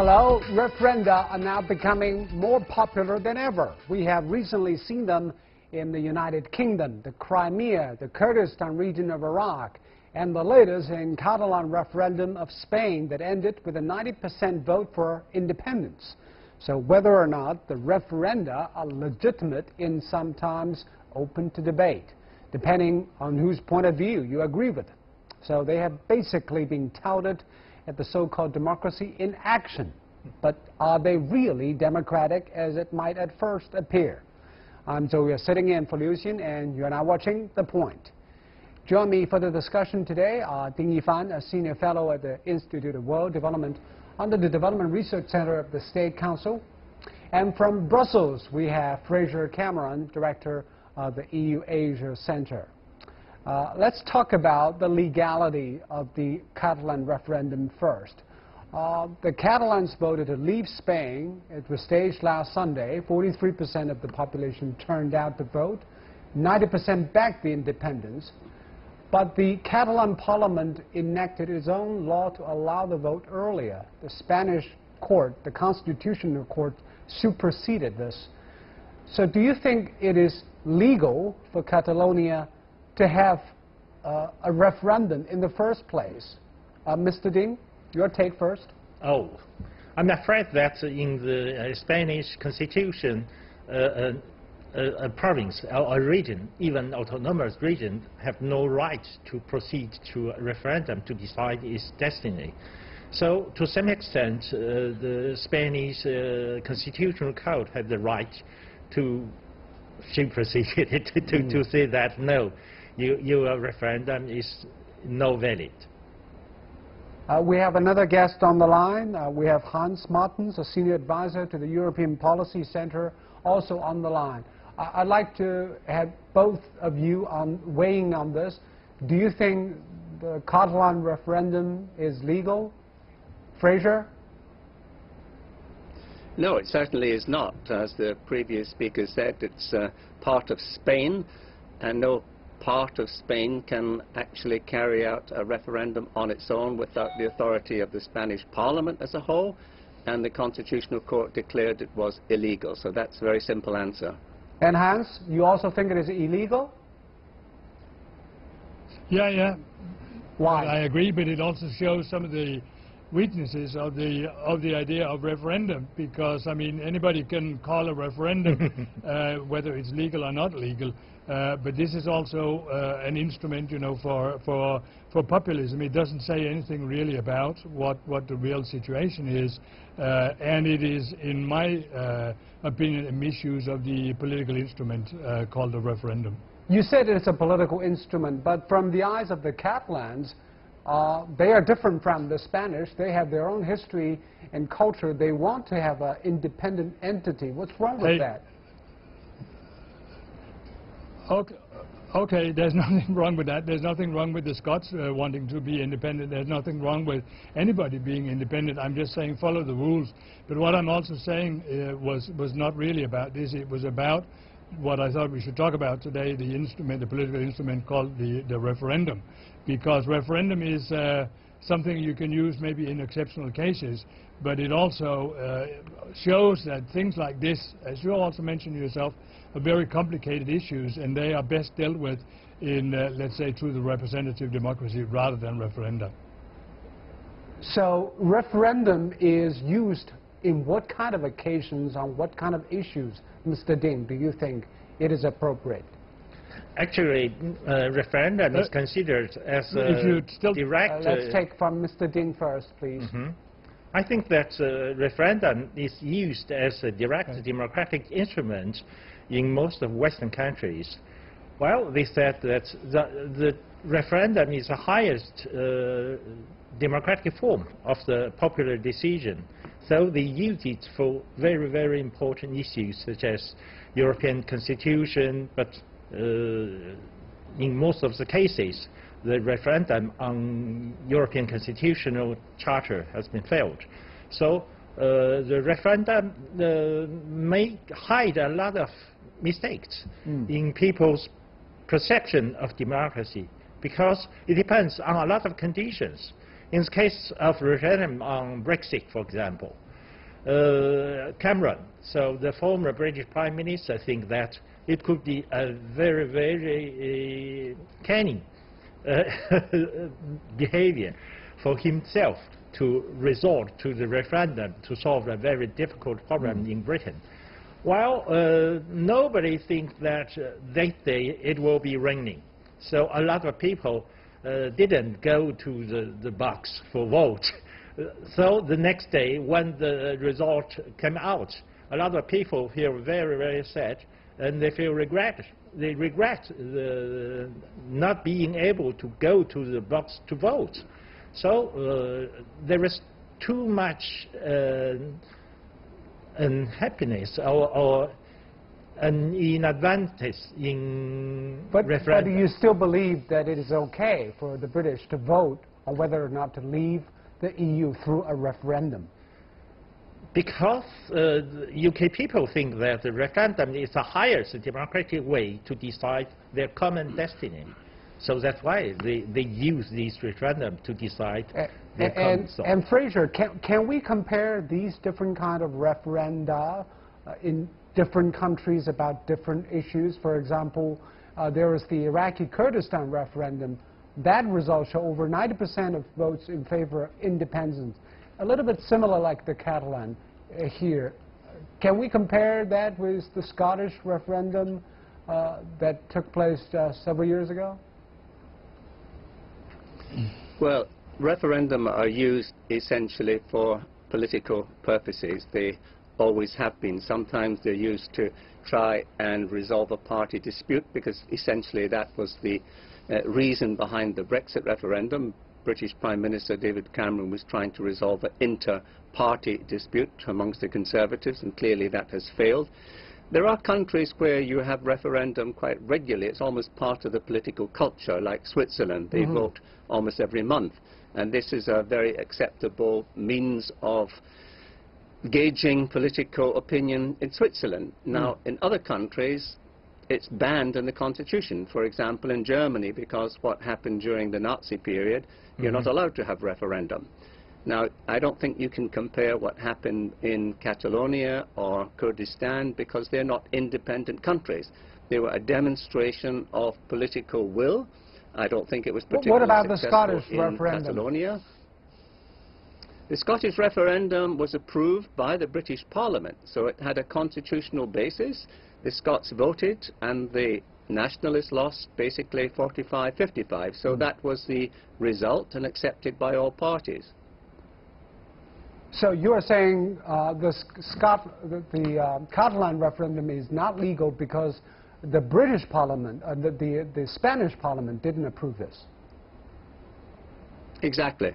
Hello, referenda are now becoming more popular than ever. We have recently seen them in the United Kingdom, the Crimea, the Kurdistan region of Iraq, and the latest in Catalan referendum of Spain that ended with a 90% vote for independence. So whether or not the referenda are legitimate is sometimes open to debate, depending on whose point of view you agree with. So they have basically been touted at the so-called democracy in action. But are they really democratic as it might at first appear? So we are sitting in for Lucian, and you are now watching The Point. Join me for the discussion today are Ding Yifan, a senior fellow at the Institute of World Development under the Development Research Center of the State Council. And from Brussels, we have Fraser Cameron, director of the EU Asia Center. Let's talk about the legality of the Catalan referendum first. The Catalans voted to leave Spain. It was staged last Sunday. 43% of the population turned out to vote. 90% backed the independence. But the Catalan parliament enacted its own law to allow the vote earlier. The Spanish court, the constitutional court, superseded this. So do you think it is legal for Catalonia to have a referendum in the first place? Mr. Ding, your take first. Oh, I'm afraid that in the Spanish constitution, a province or a region, even autonomous region, have no right to proceed to a referendum to decide its destiny. So, to some extent, the Spanish constitutional code has the right to supersede it, to say that no, your referendum is no valid. We have another guest on the line. We have Hans Martens, a senior advisor to the European Policy Center, also on the line. I'd like to have both of you weighing on this. Do you think the Catalan referendum is legal? Fraser? No, it certainly is not. As the previous speaker said, it's part of Spain, and no part of Spain can actually carry out a referendum on its own without the authority of the Spanish Parliament as a whole, and the Constitutional Court declared it was illegal. So that's a very simple answer. And Hans, you also think it is illegal? Yeah. Why? I agree, but it also shows some of the weaknesses of the idea of referendum, because I mean anybody can call a referendum whether it's legal or not legal, but this is also an instrument, you know, for populism. It doesn't say anything really about what the real situation is, and it is, in my opinion, a misuse of the political instrument called a referendum. You said it's a political instrument, but from the eyes of the Catalans, they are different from the Spanish. They have their own history and culture. They want to have an independent entity. What's wrong with that? Okay, there's nothing wrong with that. There's nothing wrong with the Scots wanting to be independent. There's nothing wrong with anybody being independent. I'm just saying follow the rules. But what I'm also saying was not really about this. It was about what I thought we should talk about today, the instrument, the political instrument called the referendum. Because referendum is something you can use maybe in exceptional cases, but it also shows that things like this, as you also mentioned yourself, are very complicated issues, and they are best dealt with in, let's say, through the representative democracy rather than referenda. So referendum is used in what kind of occasions, on what kind of issues, Mr. Ding, do you think it is appropriate? Actually, referendum is considered as a direct... let's take from Mr. Ding first, please. I think that referendum is used as a direct democratic instrument in most of Western countries. Well, they said that the referendum is the highest democratic form of the popular decision. So they use it for very, very important issues such as European Constitution, but in most of the cases, the referendum on European Constitutional Charter has been failed. So the referendum may hide a lot of mistakes in people's perception of democracy, because it depends on a lot of conditions. In the case of referendum on Brexit, for example, Cameron, so the former British Prime Minister, think that it could be a very, very canny behavior for himself to resort to the referendum to solve a very difficult problem in Britain. Well, nobody thinks that that day it will be raining. So a lot of people didn't go to the box for vote. So the next day, when the result came out, a lot of people feel very, very sad, and they feel regret. They regret not being able to go to the box to vote. So there is too much unhappiness or an inadvantage in referendum. But do you still believe that it is okay for the British to vote on whether or not to leave the EU through a referendum? Because UK people think that the referendum is the highest democratic way to decide their common destiny. So that's why they use this referendum to decide their common soul. And Fraser, can we compare these different kind of referenda in different countries about different issues? For example, there was the Iraqi Kurdistan referendum. That result showed over 90% of votes in favor of independence. A little bit similar like the Catalan here. Can we compare that with the Scottish referendum that took place several years ago? Well, referendum are used essentially for political purposes. They always have been. Sometimes they're used to try and resolve a party dispute, because essentially that was the reason behind the Brexit referendum. British Prime Minister David Cameron was trying to resolve an inter-party dispute amongst the Conservatives, and clearly that has failed. There are countries where you have referendum quite regularly. It's almost part of the political culture, like Switzerland. They vote almost every month. And this is a very acceptable means of gauging political opinion in Switzerland. Now, in other countries, it's banned in the constitution. For example, in Germany, because what happened during the Nazi period, you're not allowed to have referendum. Now, I don't think you can compare what happened in Catalonia or Kurdistan, because they're not independent countries. They were a demonstration of political will. I don't think it was particularly What about the successful Scottish in referendum? Catalonia. The Scottish referendum was approved by the British Parliament, so it had a constitutional basis. The Scots voted, and the nationalists lost basically 45-55. So that was the result, and accepted by all parties. So you're saying the Catalan referendum is not legal because the British Parliament, the Spanish Parliament didn't approve this? Exactly.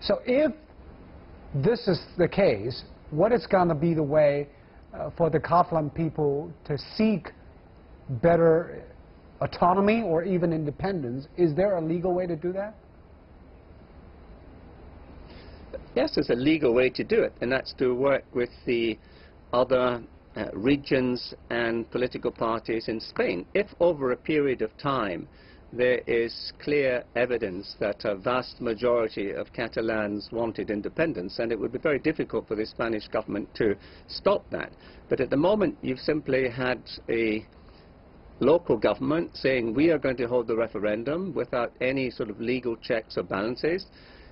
So if this is the case, what is going to be the way for the Catalan people to seek better autonomy or even independence? Is there a legal way to do that? Yes, there's a legal way to do it, and that's to work with the other regions and political parties in Spain. If over a period of time there is clear evidence that a vast majority of Catalans wanted independence, and it would be very difficult for the Spanish government to stop that. But at the moment, you've simply had a local government saying we are going to hold the referendum without any sort of legal checks or balances.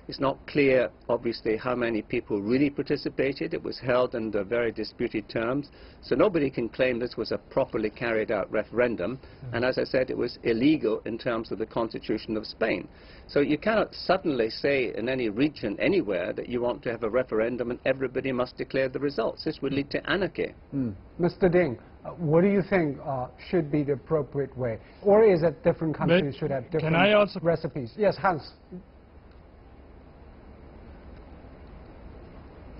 It's not clear, obviously, how many people really participated. It was held under very disputed terms. So nobody can claim this was a properly carried out referendum. And as I said, it was illegal in terms of the Constitution of Spain. So you cannot suddenly say in any region anywhere that you want to have a referendum and everybody must declare the results. This would lead to anarchy. Mr. Ding, what do you think should be the appropriate way? Or is it different countries should have different recipes? Yes, Hans.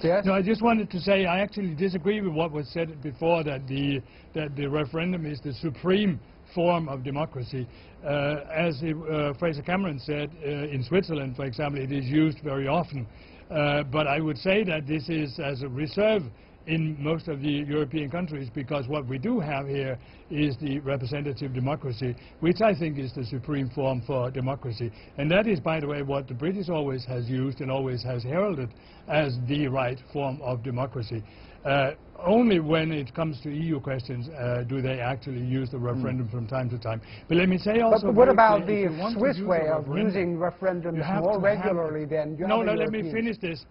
Yes? No, I just wanted to say I actually disagree with what was said before, that the referendum is the supreme form of democracy. As Fraser Cameron said, in Switzerland, for example, it is used very often. But I would say that this is as a reserve in most of the European countries, because what we do have here is the representative democracy, which I think is the supreme form for democracy. And that is, by the way, what the British always has used and always has heralded as the right form of democracy. Only when it comes to EU questions do they actually use the referendum from time to time. But let me say also... But what about the Swiss way of using referendums more regularly than you have in let me finish this.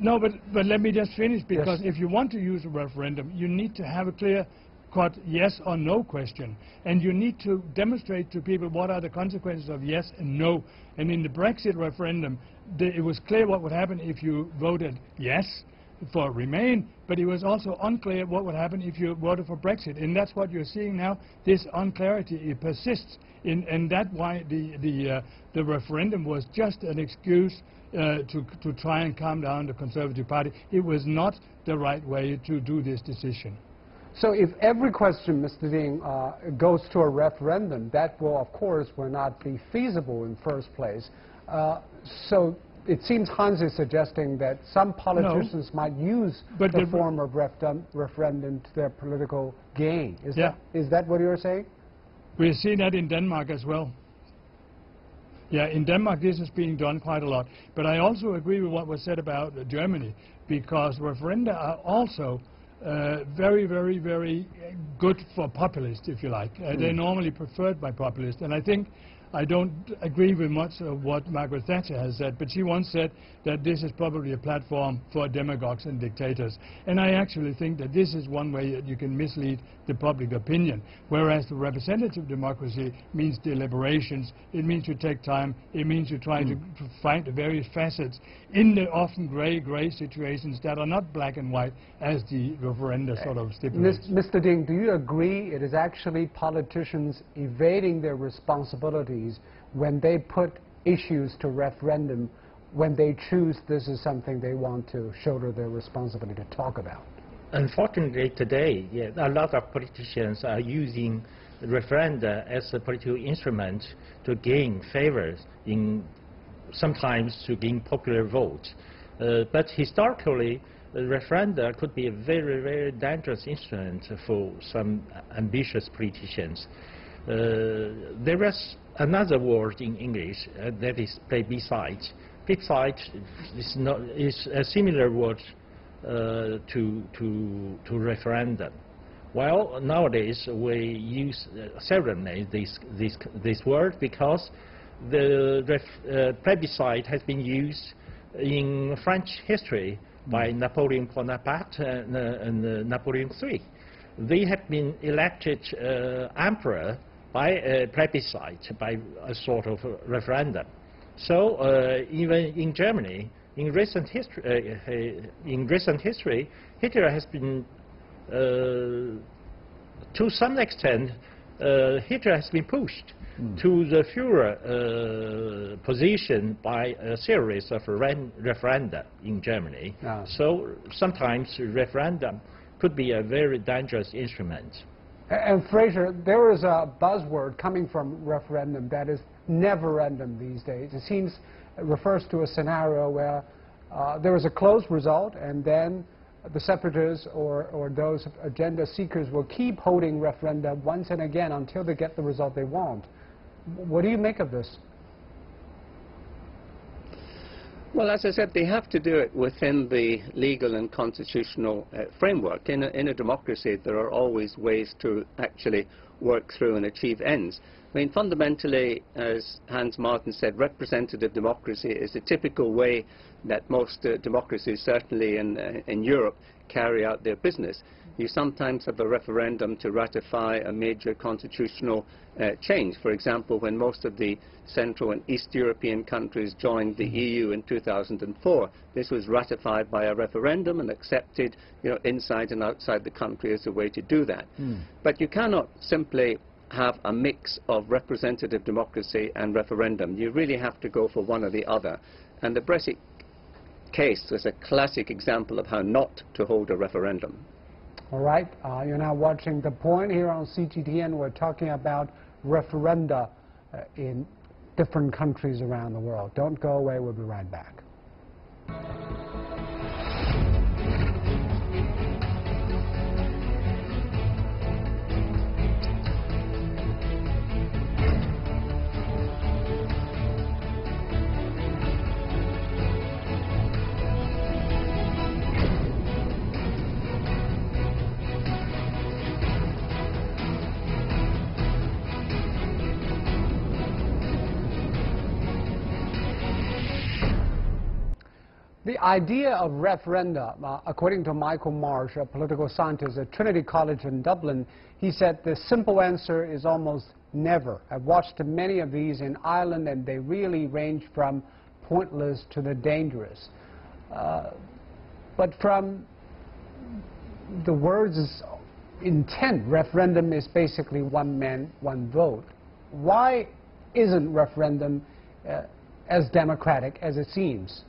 No, but let me just finish, because if you want to use a referendum, you need to have a clear-cut yes or no question. And you need to demonstrate to people what are the consequences of yes and no. And in the Brexit referendum, it was clear what would happen if you voted yes for Remain, but it was also unclear what would happen if you voted for Brexit. And that's what you're seeing now. This unclarity, it persists. And that's why the referendum was just an excuse to try and calm down the Conservative Party. It was not the right way to do this decision. So if every question, Mr. Ding, goes to a referendum, that will, of course, will not be feasible in first place. So it seems Hans is suggesting that some politicians might use the form of referendum to their political gain. Is that what you're saying? We've seen that in Denmark as well. Yeah, in Denmark this is being done quite a lot. But I also agree with what was said about Germany, because referenda are also very, very, very good for populists, if you like. They're normally preferred by populists. And I don't agree with much of what Margaret Thatcher has said, but she once said that this is probably a platform for demagogues and dictators. And I actually think that this is one way that you can mislead the public opinion, whereas the representative democracy means deliberations, it means you take time, it means you try to find the various facets in the often gray situations that are not black and white as the referenda sort of stipulates. Mr. Ding, do you agree it is actually politicians evading their responsibilities when they put issues to referendum, when they choose this is something they want to shoulder their responsibility to talk about? Unfortunately today, a lot of politicians are using referenda as a political instrument to gain favors, sometimes to gain popular votes. But historically, referenda could be a very, very dangerous instrument for some ambitious politicians. There is another word in English that is plebiscite. Plebiscite is a similar word to referendum. Well, nowadays we use seldomly this word, because the plebiscite has been used in French history by Napoleon Bonaparte and Napoleon III. They have been elected emperor by a plebiscite, by a sort of referendum. So even in Germany, in recent history, Hitler has been, to some extent, Hitler has been pushed to the Führer position by a series of referenda in Germany. So sometimes referendum could be a very dangerous instrument. And Fraser, there is a buzzword coming from referendum that is never-ending these days. It seems it refers to a scenario where there is a close result, and then the separatists or those agenda seekers will keep holding referenda once and again until they get the result they want. What do you make of this? Well, as I said, they have to do it within the legal and constitutional framework. In a democracy, there are always ways to actually work through and achieve ends. I mean, fundamentally, as Hans Martin said, representative democracy is the typical way that most democracies, certainly in Europe, carry out their business. You sometimes have a referendum to ratify a major constitutional change. For example, when most of the Central and East European countries joined the EU in 2004, this was ratified by a referendum and accepted, inside and outside the country as a way to do that. But you cannot simply have a mix of representative democracy and referendum. You really have to go for one or the other. And the Brexit case was a classic example of how not to hold a referendum. All right, you're now watching The Point here on CGTN. We're talking about referenda in different countries around the world. Don't go away, we'll be right back. The idea of referenda, according to Michael Marsh, a political scientist at Trinity College in Dublin, he said the simple answer is almost never. I've watched many of these in Ireland, and they really range from pointless to the dangerous. But from the words intent, referendum is basically one man, one vote. Why isn't referendum as democratic as it seems?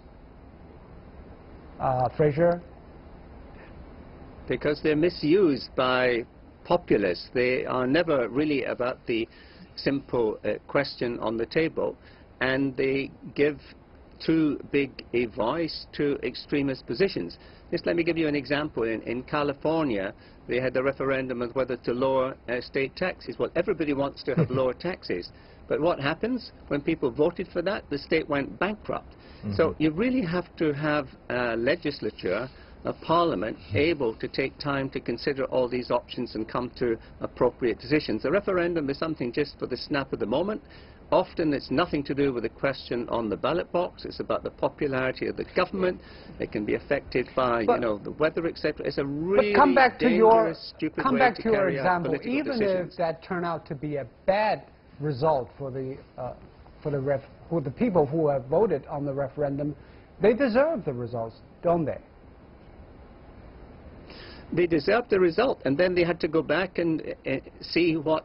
Fraser? Because they're misused by populists. They are never really about the simple question on the table, and they give too big a voice to extremist positions. Just let me give you an example. In California, they had a referendum on whether to lower state taxes. Well, everybody wants to have lower taxes. But what happens when people voted for that? The state went bankrupt. So you really have to have a legislature, a parliament, able to take time to consider all these options and come to appropriate decisions. A referendum is something just for the snap of the moment. Often it's nothing to do with the question on the ballot box. It's about the popularity of the government. It can be affected by, you know, the weather, etc. It's a really dangerous, stupid way to carry out political decisions. Even if that turned out to be a bad result for the people who have voted on the referendum, they deserve the results, don't they? They deserve the result, and then they had to go back and see what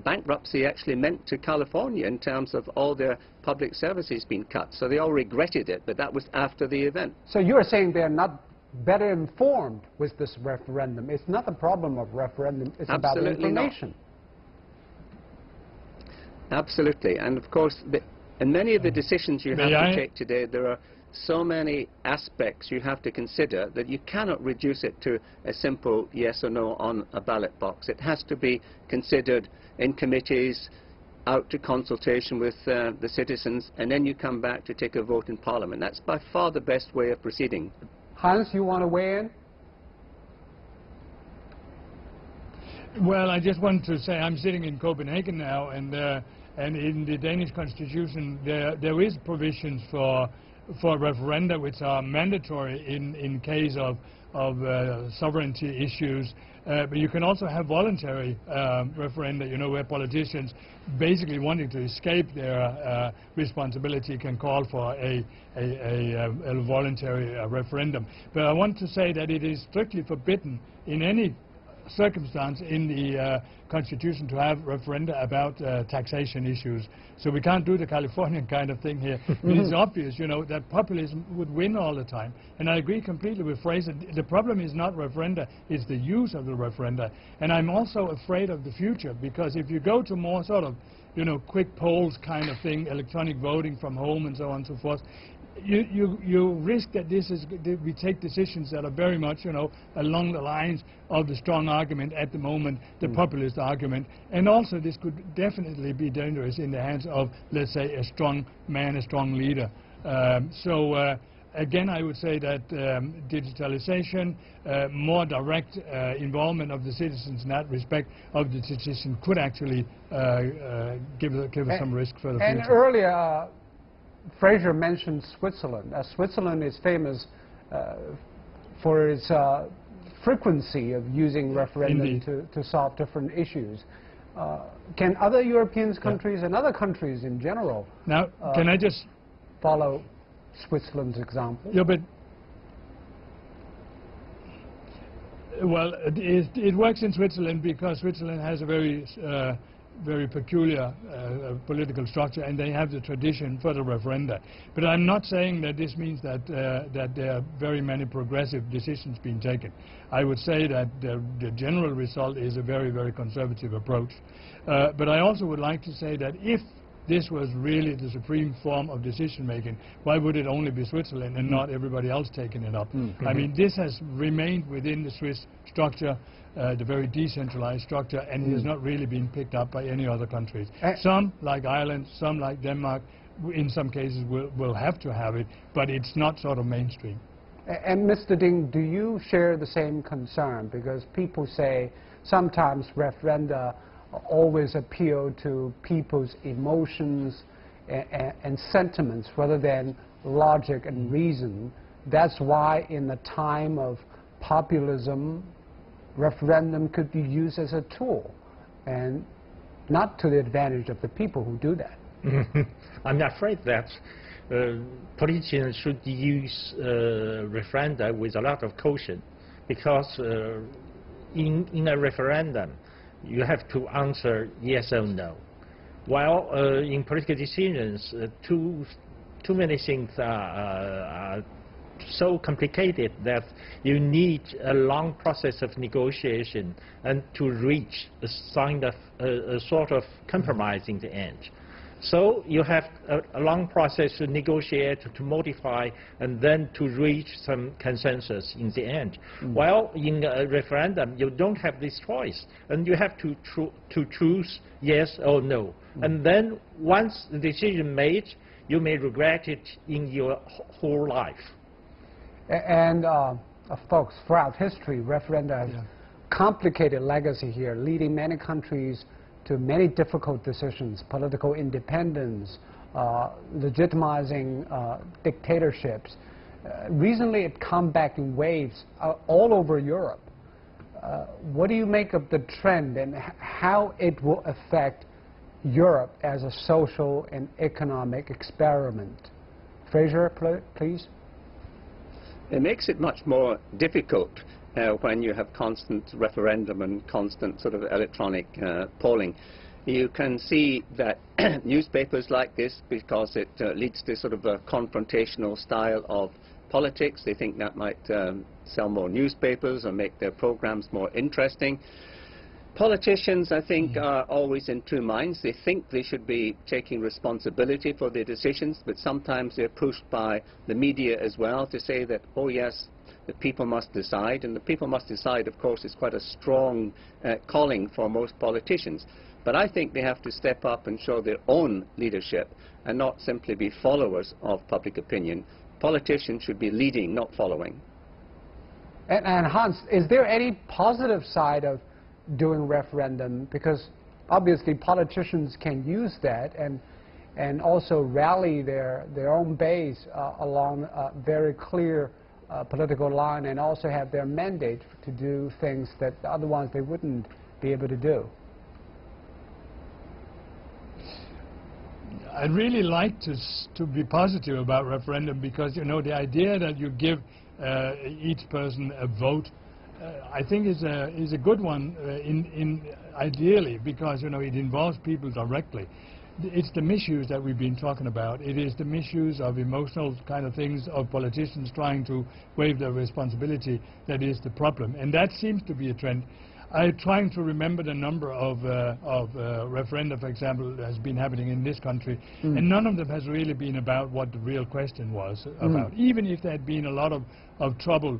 bankruptcy actually meant to California in terms of all their public services being cut. So they all regretted it, but that was after the event. So you're saying they're not better informed with this referendum. It's not the problem of referendum, it's about information. Absolutely, and of course, in many of the decisions you have to take today, there are so many aspects you have to consider that you cannot reduce it to a simple yes or no on a ballot box. It has to be considered in committees, out to consultation with the citizens, and then you come back to take a vote in Parliament. That's by far the best way of proceeding. Hans, you want to weigh in? Well, I just want to say I'm sitting in Copenhagen now, and in the Danish constitution there is provisions for referenda which are mandatory in case of sovereignty issues. But you can also have voluntary referenda, you know, where politicians basically wanting to escape their responsibility can call for a voluntary referendum. But I want to say that it is strictly forbidden in any circumstance in the Constitution to have referenda about taxation issues. So we can't do the Californian kind of thing here. But it's obvious, you know, that populism would win all the time. And I agree completely with Fraser. The problem is not referenda, it's the use of the referenda. And I'm also afraid of the future, because if you go to more sort of, you know, quick polls kind of thing, electronic voting from home and so on and so forth, you risk that we take decisions that are very much, you know, along the lines of the strong argument at the moment, the populist argument, and also this could definitely be dangerous in the hands of, let's say, a strong man, a strong leader. Again, I would say that digitalization, more direct involvement of the citizens in that respect of the decision could actually give us some risk for the future. And earlier, Fraser mentioned Switzerland. Switzerland is famous for its frequency of using referendum to solve different issues. Can other European countries and other countries in general now, can I just follow Switzerland's example? Yeah, but well, it works in Switzerland because Switzerland has a very peculiar political structure, and they have the tradition for the referenda. But I'm not saying that this means that there are very many progressive decisions being taken. I would say that the general result is a very, very conservative approach. But I also would like to say that if this was really the supreme form of decision-making, why would it only be Switzerland and not everybody else taking it up? I mean, this has remained within the Swiss structure, the very decentralized structure, and it has not really been picked up by any other countries. Some, like Ireland, some, like Denmark, in some cases will have to have it, but it's not sort of mainstream. And Mr. Ding, do you share the same concern? Because people say sometimes referenda always appeal to people's emotions and sentiments rather than logic and reason. that's why in the time of populism, referendum could be used as a tool, and not to the advantage of the people who do that. I'm afraid that politicians should use referenda with a lot of caution, because in a referendum you have to answer yes or no. While in political decisions, too many things are so complicated that you need a long process of negotiation and to reach a sort of compromise in the end. So you have a long process to negotiate, to modify, and then to reach some consensus in the end. While in a referendum, you don't have this choice, and you have to choose yes or no. And then once the decision made, you may regret it in your whole life. And folks, throughout history, referenda have complicated legacy here, leading many countries to many difficult decisions: political independence, legitimizing dictatorships. Recently, it come back in waves all over Europe. What do you make of the trend, and how it will affect Europe as a social and economic experiment? Fraser, please. It makes it much more difficult when you have constant referendum and constant sort of electronic polling. You can see that newspapers like this, because it leads to sort of a confrontational style of politics. They think that might sell more newspapers or make their programs more interesting. Politicians, I think, are always in two minds. They think they should be taking responsibility for their decisions, but sometimes they're pushed by the media as well to say that, oh yes, the people must decide. And the people must decide, of course, is quite a strong calling for most politicians. But I think they have to step up and show their own leadership and not simply be followers of public opinion. Politicians should be leading, not following. And Hans, is there any positive side of doing referendum? Because obviously politicians can use that and also rally their own base along a very clear political line, and also have their mandate to do things that otherwise they wouldn't be able to do. I'd really like to be positive about referendum, because, you know, the idea that you give each person a vote, I think is a good one ideally, because, you know, it involves people directly. It's the misuse that we've been talking about. It is the misuse of emotional kind of things, of politicians trying to waive their responsibility, that is the problem. And that seems to be a trend. I'm trying to remember the number of referenda, for example, that has been happening in this country, and none of them has really been about what the real question was about. Even if there had been a lot of trouble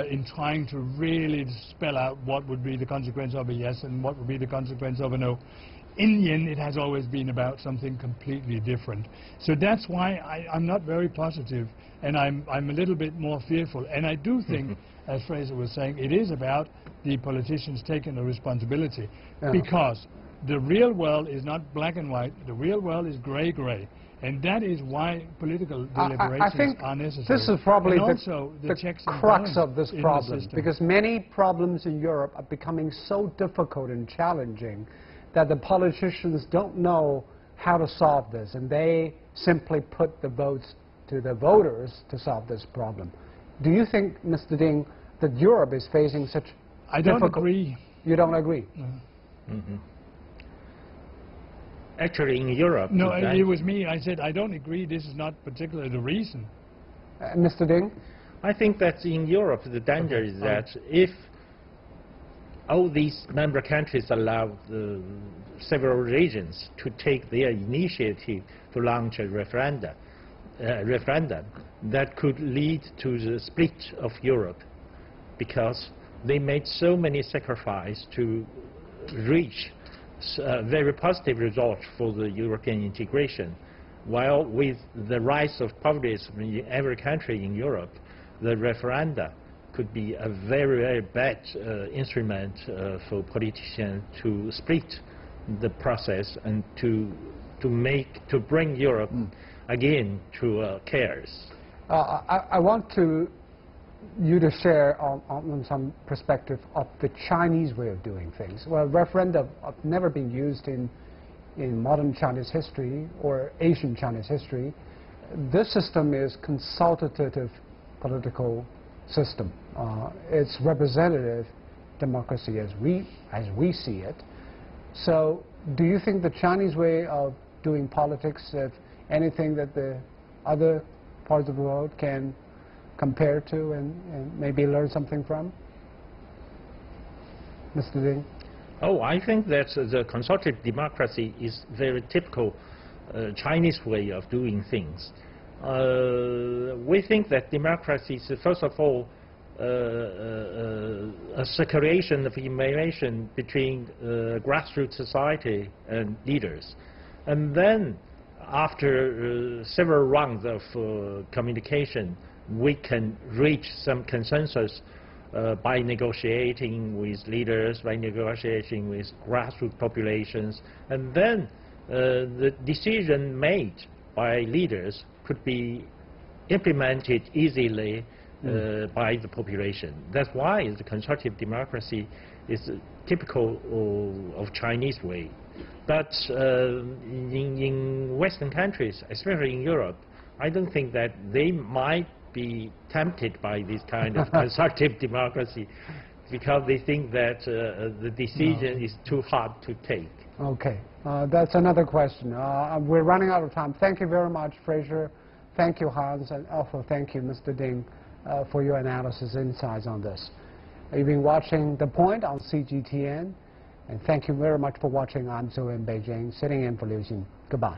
in trying to really spell out what would be the consequence of a yes and what would be the consequence of a no. In the end, it has always been about something completely different. So that's why I'm not very positive, and I'm a little bit more fearful. And I do think, as Fraser was saying, it is about the politicians taking the responsibility, because the real world is not black and white. The real world is gray. And that is why political deliberations are necessary. This is probably the checks and crux of this problem, because many problems in Europe are becoming so difficult and challenging that the politicians don't know how to solve this, and they simply put the votes to the voters to solve this problem. Do you think, Mr. Ding, that Europe is facing such I don't agree. You don't agree? Actually, in Europe... No, it was me. I said I don't agree. This is not particularly the reason. Mr. Ding? I think that in Europe the danger is that if all these member countries allow several regions to take their initiative to launch a referendum, that could lead to the split of Europe, because they made so many sacrifices to reach a very positive result for the European integration. While with the rise of populism in every country in Europe, the referenda could be a very bad instrument for politicians to split the process and to bring Europe again to chaos. I want you to share on some perspective of the Chinese way of doing things. Well, referenda have never been used in modern Chinese history or Asian Chinese history. This system is consultative political system. It's representative democracy as we see it. So do you think the Chinese way of doing politics, if anything that the other parts of the world can compare to and maybe learn something from? Mr. Ding? Oh, I think that the consultative democracy is very typical Chinese way of doing things. We think that democracy is, first of all, a circulation of information between grassroots society and leaders. And then, after several rounds of communication, we can reach some consensus by negotiating with leaders, by negotiating with grassroots populations, and then the decision made by leaders could be implemented easily by the population. That's why the consultative democracy is typical of Chinese way. But in Western countries, especially in Europe, I don't think that they might be tempted by this kind of consultative democracy because they think that the decision is too hard to take. Okay, that's another question. We're running out of time. Thank you very much, Fraser. Thank you, Hans, and also thank you, Mr. Ding, for your analysis insights on this. You've been watching The Point on CGTN, and thank you very much for watching. I'm Zhou in Beijing, sitting in for Liu Xin. Goodbye.